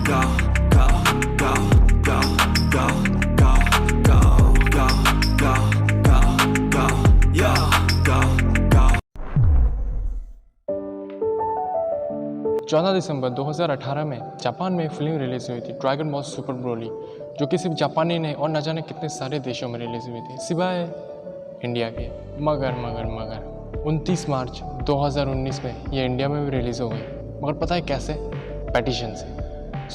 go, go, go, go, go, go, go, go, go, go, go, yeah, go, go. 14 दिसंबर 2018 में Japan में film release हुई थी dragon ball super Broly, जो कि सिर्फ जापानी नहीं और न जाने कितने सारे देशों में रिलीज़ हुई थी सिवाय इंडिया के। मगर 29 मार्च 2019 में ये इंडिया में भी रिलीज़ हो गई। मगर पता है कैसे? पेटिशन से।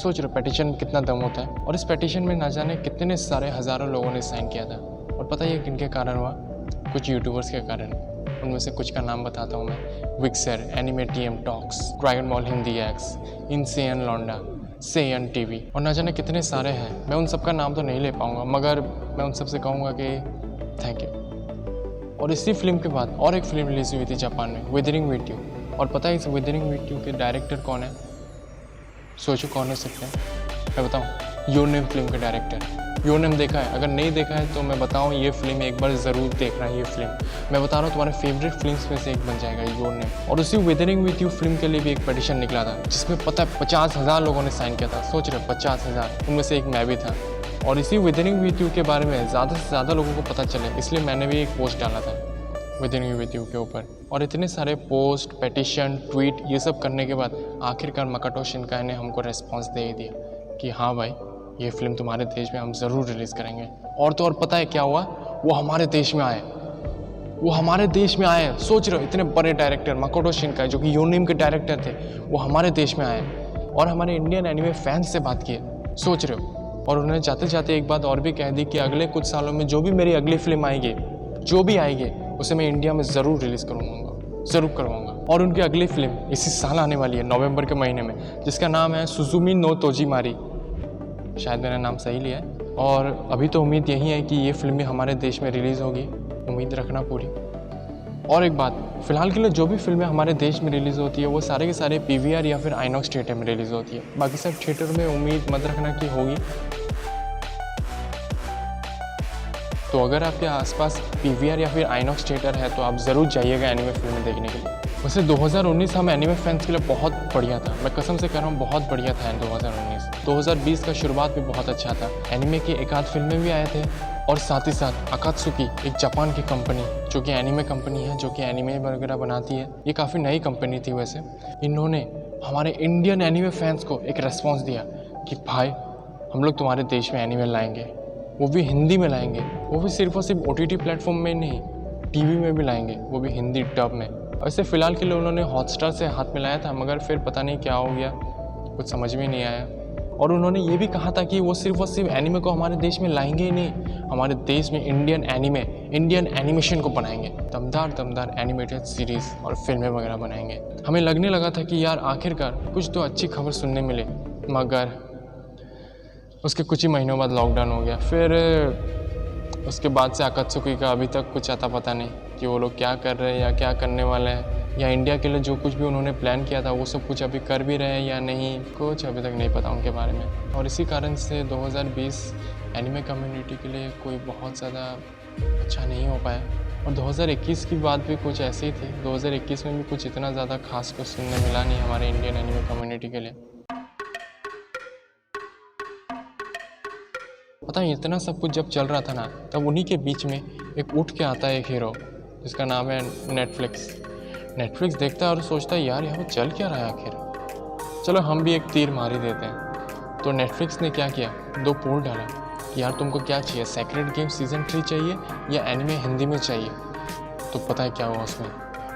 सोच रहे पेटिशन में कितना दम होता है। और इस पेटिशन में न जाने कितने सारे हज़ारों लोगों ने साइन किया था। और पता है ये किनके कारण हुआ? कुछ यूट्यूबर्स के कारण। उनमें से कुछ का नाम बताता हूँ मैं। विक्सर, एनिमेटीएम talks, dragon ball Hindi X, इनसेयन लौंडा, सेयन टीवी और न जाने कितने सारे हैं। मैं उन सब का नाम तो नहीं ले पाऊँगा, मगर मैं उन सब से कहूँगा कि थैंक यू। और इसी फिल्म के बाद और एक फिल्म रिलीज़ हुई थी जापान में, विदरिंग विथ यू। और पता है इस विदरिंग विथ यू के डायरेक्टर कौन है? सोचो कौन हो सकते हैं? मैं बताऊँ, योर नेम फिल्म के डायरेक्टर। योर नेम देखा है? अगर नहीं देखा है तो मैं बताऊँ, ये फिल्म एक बार ज़रूर देखना है। ये फिल्म मैं बता रहा हूँ तुम्हारे फेवरेट फिल्म्स में से एक बन जाएगा योर नेम। और उसी विदरिंग विथ यू फिल्म के लिए भी एक पिटीशन निकला था, जिसमें पता है 50,000 लोगों ने साइन किया था। सोच रहे 50,000, उनमें से एक मैं भी था। और इसी विदरिंग विथ यू के बारे में ज़्यादा से ज़्यादा लोगों को पता चले, इसलिए मैंने भी एक पोस्ट डाला था विदरिंग विथ यू के ऊपर। और इतने सारे पोस्ट, पेटिशन, ट्वीट ये सब करने के बाद आखिरकार मकोटो शिनकाई ने हमको रेस्पॉन्स दे ही दिया कि हाँ भाई, ये फिल्म तुम्हारे देश में हम ज़रूर रिलीज़ करेंगे। और तो और पता है क्या हुआ? वो हमारे देश में आए। सोच रहे हो, इतने बड़े डायरेक्टर मकोटो शिनकाई, जो कि योर नेम के डायरेक्टर थे, वो हमारे देश में आए और हमारे इंडियन एनिमे फैंस से बात किए। सोच रहे हो। और उन्होंने जाते जाते एक बात और भी कह दी कि अगले कुछ सालों में जो भी मेरी अगली फिल्म आएगी, जो भी आएगी, उसे मैं इंडिया में ज़रूर रिलीज़ करूँगा, ज़रूर करवाऊँगा। और उनकी अगली फिल्म इसी साल आने वाली है, नवंबर के महीने में, जिसका नाम है सुजुमी नो तोजीमारी। शायद मैंने नाम सही लिया है। और अभी तो उम्मीद यही है कि ये फिल्म भी हमारे देश में रिलीज़ होगी, उम्मीद रखना पूरी। और एक बात, फ़िलहाल के लिए जो भी फिल्में हमारे देश में रिलीज़ होती है वो सारे के सारे पीवीआर या फिर आइनॉक्स थिएटर में रिलीज़ होती है। बाकी सब थिएटर में उम्मीद मत रखना कि होगी। तो अगर आपके आसपास पीवीआर या फिर आइनॉक्स थिएटर है तो आप ज़रूर जाइएगा एनिमे फिल्में देखने के लिए। वैसे 2019 हम एनिमे फैंस के लिए बहुत बढ़िया था, मैं कसम से कह रहा हूँ, बहुत बढ़िया था 2019। 2020 का शुरुआत भी बहुत अच्छा था। एनिमे की एक आध फिल्में भी आए थे और साथ ही साथ अकात्सुकी, एक जापान की कंपनी जो कि एनिमे कंपनी है, जो कि एनिमे वगैरह बनाती है। ये काफ़ी नई कंपनी थी वैसे। इन्होंने हमारे इंडियन एनिमे फैंस को एक रेस्पॉन्स दिया कि भाई हम लोग तुम्हारे देश में एनिमे लाएंगे, वो भी हिंदी में लाएंगे, वो भी सिर्फ और सिर्फ OTT प्लेटफॉर्म में नहीं, टीवी में भी लाएंगे, वो भी हिंदी डब में। वैसे फ़िलहाल के लिए उन्होंने हॉटस्टार से हाथ मिलाया था, मगर फिर पता नहीं क्या हो गया, कुछ समझ में नहीं आया। और उन्होंने ये भी कहा था कि वो सिर्फ और सिर्फ एनिमे को हमारे देश में लाएंगे ही नहीं, हमारे देश में इंडियन एनिमेशन को बनाएंगे, दमदार एनिमेटेड सीरीज़ और फिल्में वगैरह बनाएंगे। हमें लगने लगा था कि यार आखिरकार कुछ तो अच्छी खबर सुनने मिले, मगर उसके कुछ ही महीनों बाद लॉकडाउन हो गया। फिर उसके बाद से अकात्सुकी का अभी तक कुछ आता पता नहीं कि वो लोग क्या कर रहे हैं या क्या करने वाले हैं, या इंडिया के लिए जो कुछ भी उन्होंने प्लान किया था वो सब कुछ अभी कर भी रहे हैं या नहीं, कुछ अभी तक नहीं पता उनके बारे में। और इसी कारण से 2020 एनिमे कम्युनिटी के लिए कोई बहुत ज़्यादा अच्छा नहीं हो पाया। और 2021 की बात भी कुछ ऐसी ही थी। 2021 में भी कुछ इतना ज़्यादा खास कुछ सुनने मिला नहीं हमारे इंडियन एनिमे कम्युनिटी के लिए। पता है, इतना सब कुछ जब चल रहा था ना, तब उन्हीं के बीच में एक उठ के आता है एक हीरो, जिसका नाम है नेटफ्लिक्स देखता है और सोचता है यार यहाँ पे चल क्या रहा है आखिर, चलो हम भी एक तीर मार ही देते हैं। तो नेटफ्लिक्स ने क्या किया, 2 पोल डाला कि यार तुमको क्या चाहिए, सेक्रेड गेम सीज़न 3 चाहिए या एनिमे हिंदी में चाहिए। तो पता है क्या हुआ उसमें,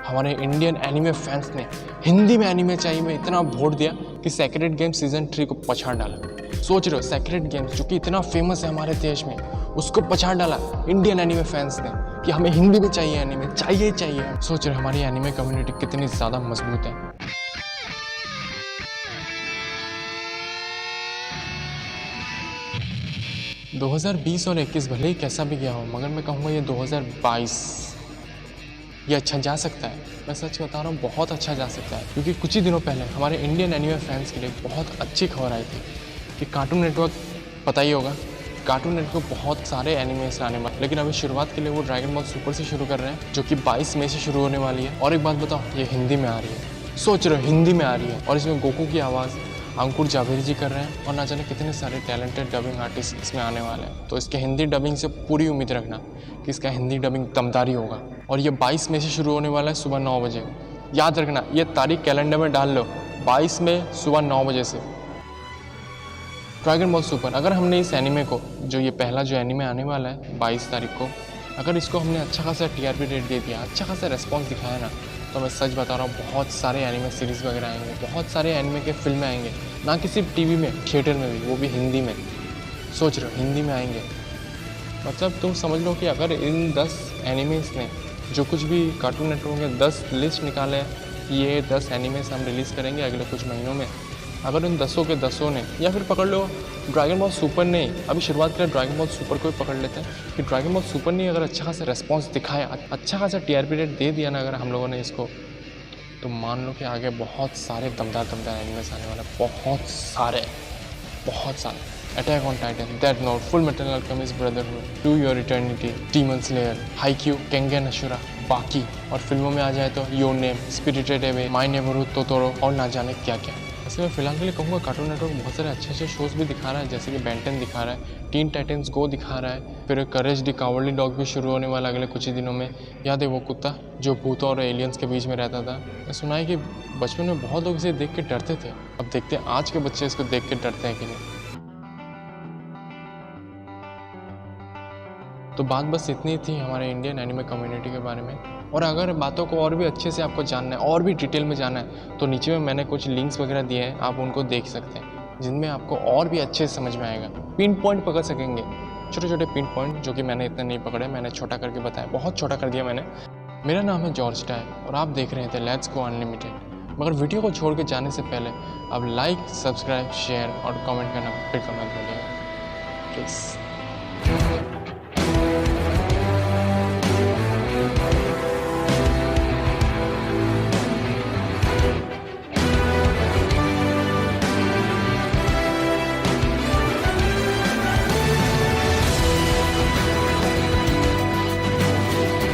हमारे इंडियन एनिमे फैंस ने हिंदी में एनिमे चाहिए में इतना वोट दिया कि सेक्रेड गेम सीज़न 3 को पछाड़ डाला। सोच रहे हो, सेक्रेड गेम्स जो कि इतना फेमस है हमारे देश में, उसको पछाड़ डाला इंडियन एनिमे फैंस ने कि हमें हिंदी में चाहिए, एनिमे चाहिए ही चाहिए। सोच रहे हो हमारी एनिमे कम्युनिटी कितनी ज़्यादा मजबूत है। – 2020 और 21 भले ही कैसा भी गया हो, मगर मैं कहूँगा ये 2022 ये अच्छा जा सकता है। मैं सच बता रहा हूँ, बहुत अच्छा जा सकता है, क्योंकि कुछ ही दिनों पहले हमारे इंडियन एनिमे फैंस के लिए बहुत अच्छी खबर आई थी कि कार्टून नेटवर्क, पता ही होगा, कार्टून नेटवर्क बहुत सारे एनिमेस लाने वाले, लेकिन अभी शुरुआत के लिए वो ड्रैगन बॉल सुपर से शुरू कर रहे हैं, जो कि 22 मई से शुरू होने वाली है। और एक बात बताओ, ये हिंदी में आ रही है। सोच रहे हो, हिंदी में आ रही है और इसमें गोकू की आवाज़ अंकुर जावेरी जी कर रहे हैं और ना जाने कितने सारे टैलेंटेड डबिंग आर्टिस्ट इसमें आने वाले हैं। तो इसके हिंदी डबिंग से पूरी उम्मीद रखना कि इसका हिंदी डबिंग दमदारी होगा। और ये 22 मई से शुरू होने वाला है सुबह 9 बजे। याद रखना, ये तारीख कैलेंडर में डाल लो, 22 मई सुबह 9 बजे से। ड्रैगन बॉल सुपर, अगर हमने इस एनीमे को, जो ये पहला जो एनीमे आने वाला है 22 तारीख को, अगर इसको हमने अच्छा खासा TRP रेट दे दिया, अच्छा खासा रेस्पॉन्स दिखाया ना, तो मैं सच बता रहा हूँ बहुत सारे एनीमे सीरीज़ वगैरह आएंगे, बहुत सारे एनीमे के फिल्में आएंगे, ना कि सिर्फ टीवी में, थिएटर में भी, वो भी हिंदी में। सोच रहे हो हिंदी में आएंगे, मतलब तुम समझ लो कि अगर इन 10 एनीमेस ने जो कुछ भी कार्टून नेटवर्क के 10 लिस्ट निकाले हैं, ये 10 एनीमेस हम रिलीज़ करेंगे अगले कुछ महीनों में, अगर उन 10 के 10 ने, या फिर पकड़ लो ड्रैगन बॉल सुपर ने, अभी शुरुआत करें ड्रैगन बॉल सुपर को ही पकड़ लेते हैं कि ड्रैगन बॉल सुपर ने अगर अच्छा खासा रेस्पॉन्स दिखाया, अच्छा खासा TRP रेट दे दिया ना अगर हम लोगों ने इसको, तो मान लो कि आगे बहुत सारे दमदार एनिमेस आने वाले, बहुत सारे। Attack on Titan, Death Note, Full Metal Alchemist Brotherhood, To Your Eternity, Demon Slayer, Haikyu, Kengan Ashura, बाकी। और फिल्मों में आ जाए तो Your Name, Spirited Away, My Neighbourhood Totoro और ना जाने क्या क्या। ऐसे मैं फिलहाल के लिए कहूँगा कार्टून नेटवर्क बहुत सारे अच्छे शोज़ भी दिखा रहा है, जैसे कि बेन 10 दिखा रहा है, टीन टाइटन्स गो दिखा रहा है, फिर करेज द कावर्डली डॉग भी शुरू होने वाला अगले कुछ ही दिनों में। याद है वो कुत्ता जो भूतों और एलियंस के बीच में रहता था? मैं सुना है कि बचपन में बहुत लोग इसे देख के डरते थे। अब देखते हैं आज के बच्चे इसको देख के डरते हैं कि नहीं। तो बात बस इतनी थी हमारे इंडियन एनिमे कम्युनिटी के बारे में। और अगर बातों को और भी अच्छे से आपको जानना है, और भी डिटेल में जानना है, तो नीचे में मैंने कुछ लिंक्स वगैरह दिए हैं, आप उनको देख सकते हैं, जिनमें आपको और भी अच्छे से समझ में आएगा। पिन पॉइंट पकड़ सकेंगे, छोटे पिन पॉइंट, जो कि मैंने इतने नहीं पकड़े, मैंने छोटा करके बताया, बहुत छोटा कर दिया मैंने। मेरा नाम है जॉर्ज टाई और आप देख रहे थे लेट्स गो अनलिमिटेड। मगर वीडियो को छोड़ के जाने से पहले अब लाइक, सब्सक्राइब, शेयर और कमेंट करना बिल्कुल मत भूलिएगा प्लीज़।